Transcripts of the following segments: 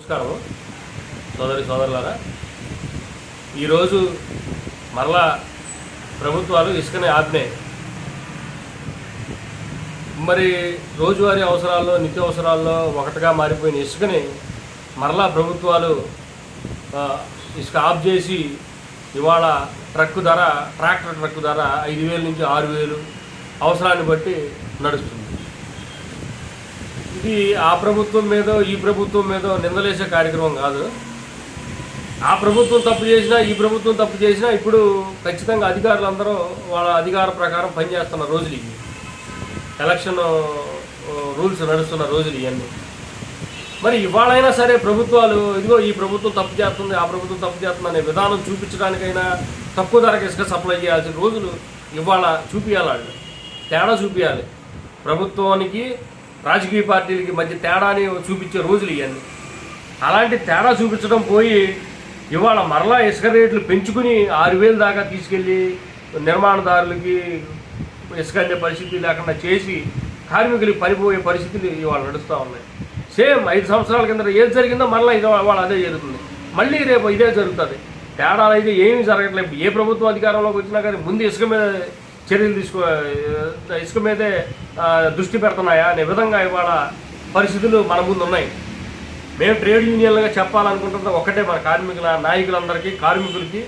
నమస్కారం సోదరులారా, ఈరోజు మరలా ప్రభుత్వాలు ఇసుకని ఆపినాయి. మరి రోజువారీ అవసరాల్లో నిత్యావసరాల్లో ఒకటిగా మారిపోయిన ఇసుకని మరలా ప్రభుత్వాలు ఇసుక ఆఫ్ చేసి ఇవాళ ట్రాక్టర్ ట్రక్కు ధర 5,000 నుంచి 6,000 అవసరాన్ని బట్టి నడుస్తుంది. ఇది ఆ ప్రభుత్వం మీద ఈ ప్రభుత్వం మీద నిందలేసే కార్యక్రమం కాదు. ఆ ప్రభుత్వం తప్పు చేసినా ఈ ప్రభుత్వం తప్పు చేసినా ఇప్పుడు ఖచ్చితంగా అధికారులందరూ వాళ్ళ అధికార ప్రకారం పనిచేస్తున్న రోజులు ఇవి. ఎలక్షన్ రూల్స్ నడుస్తున్న రోజులు ఇవన్నీ. మరి ఇవాళైనా సరే ప్రభుత్వాలు ఇదిగో ఈ ప్రభుత్వం తప్పు చేస్తుంది, ఆ ప్రభుత్వం తప్పు చేస్తుంది అనే విధానం చూపించడానికైనా తక్కువ ధరకు ఇసుక సప్లై చేయాల్సిన రోజులు ఇవాళ చూపించాలి. తేడా చూపించాలి. ప్రభుత్వానికి రాజకీయ పార్టీలకి మధ్య తేడాని చూపించే రోజులు ఇవన్నీ. అలాంటి తేడా చూపించడం పోయి ఇవాళ మరలా ఇసుక రేట్లు పెంచుకుని 6,000 దాకా తీసుకెళ్ళి నిర్మాణదారులకి ఇసుక అనే పరిస్థితి లేకుండా చేసి కార్మికులకి పనిపోయే పరిస్థితులు ఇవాళ నడుస్తూ ఉన్నాయి. సేమ్ 5 సంవత్సరాల కింద ఏది జరిగిందో మరలా ఇవాళ అదే జరుగుతుంది. మళ్ళీ రేపు ఇదే జరుగుతుంది. తేడాలు అయితే ఏమీ జరగట్లేదు. ఏ ప్రభుత్వం అధికారంలోకి వచ్చినా కానీ ముందు ఇసుక మీద చర్యలు ఇసుక మీదే దృష్టి పెడుతున్నాయా అనే విధంగా ఇవాళ పరిస్థితులు మన ముందు ఉన్నాయి. మేము ట్రేడ్ యూనియన్లుగా చెప్పాలనుకుంటున్నది ఒక్కటే, మన కార్మికుల నాయకులందరికీ, కార్మికులకి,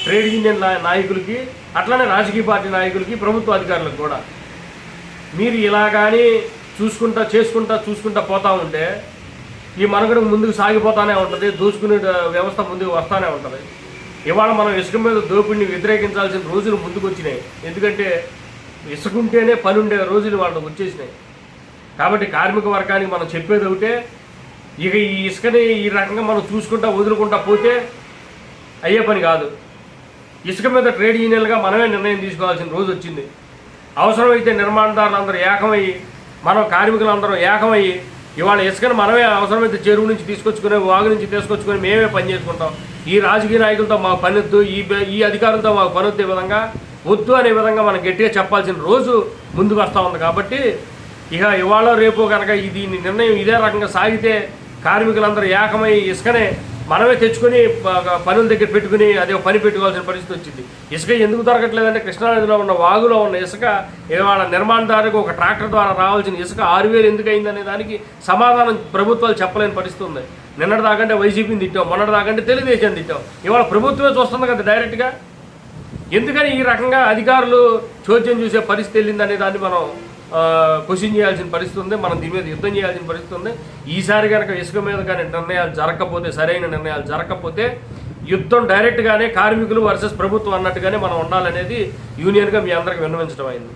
ట్రేడ్ యూనియన్ నాయకులకి, అట్లనే రాజకీయ పార్టీ నాయకులకి, ప్రభుత్వ అధికారులకు కూడా, మీరు ఇలా కానీ చూసుకుంటా పోతూ ఉంటే ఈ మనుగడ ముందుకు సాగిపోతూనే ఉంటుంది. దోచుకునే వ్యవస్థ ముందుకు వస్తూనే ఉంటుంది. ఇవాళ మనం ఇసుక మీద దోపిడిని వ్యతిరేకించాల్సిన రోజులు ముందుకు వచ్చినాయి. ఎందుకంటే ఇసుక ఉంటేనే పని ఉండే రోజులు వాళ్ళకి వచ్చేసినాయి. కాబట్టి కార్మిక వర్గానికి మనం చెప్పేది ఒకటే, ఇక ఈ ఇసుకని ఈ రకంగా మనం వదులుకుంటా పోతే అయ్యే పని కాదు. ఇసుక మీద ట్రేడ్ యూనియన్లుగా మనమే నిర్ణయం తీసుకోవాల్సిన రోజు వచ్చింది. అవసరమైతే నిర్మాణదారులు అందరూ ఏకమయ్యి, మనం కార్మికులందరూ ఏకమయ్యి ఇవాళ ఇసుకని మనమే అవసరమైతే చెరువు నుంచి తీసుకొచ్చుకుని, వాగు నుంచి తీసుకొచ్చుకొని మేమే పని చేసుకుంటాం. ఈ రాజకీయ నాయకులతో మాకు పనొద్దు, ఈ అధికారులతో మాకు పనొద్దే విధంగా వద్దు అనే విధంగా మనం గట్టిగా చెప్పాల్సిన రోజు ముందుకు వస్తూ ఉంది. కాబట్టి ఇక ఇవాళ రేపు కనుక దీని నిర్ణయం ఇదే రకంగా సాగితే కార్మికులందరూ ఏకమై ఇసుకనే మనమే తెచ్చుకొని పనుల దగ్గర పెట్టుకుని అదే పని పెట్టుకోవాల్సిన పరిస్థితి వచ్చింది. ఇసుక ఎందుకు దొరకట్లేదంటే కృష్ణానదిలో ఉన్న వాగులో ఉన్న ఇసుక ఇవాళ నిర్మాణదారులకు ఒక ట్రాక్టర్ ద్వారా రావాల్సిన ఇసుక 6,000 ఎందుకు అయిందనే దానికి సమాధానం ప్రభుత్వాలు చెప్పలేని పరిస్థితి ఉంది. నిన్నటి దాకంటే వైసీపీని తిట్టాం, మొన్నటి దాకంటే తెలుగుదేశాన్ని తిట్టాం. ఇవాళ ప్రభుత్వమే చూస్తుంది కదా డైరెక్ట్గా. ఎందుకని ఈ రకంగా అధికారులు చోద్యం చూసే పరిస్థితి వెళ్ళిందనే దాన్ని మనం క్వశ్చన్ చేయాల్సిన పరిస్థితి ఉంది. మనం దీని మీద యుద్ధం చేయాల్సిన పరిస్థితి ఉంది. ఈసారి కనుక ఇసుక మీద కానీ నిర్ణయాలు జరగకపోతే, సరైన నిర్ణయాలు జరగకపోతే యుద్ధం డైరెక్ట్గానే కార్మికులు వర్సెస్ ప్రభుత్వం అన్నట్టుగానే మనం ఉండాలనేది యూనియన్గా మీ అందరికీ విన్నవించడం అయింది.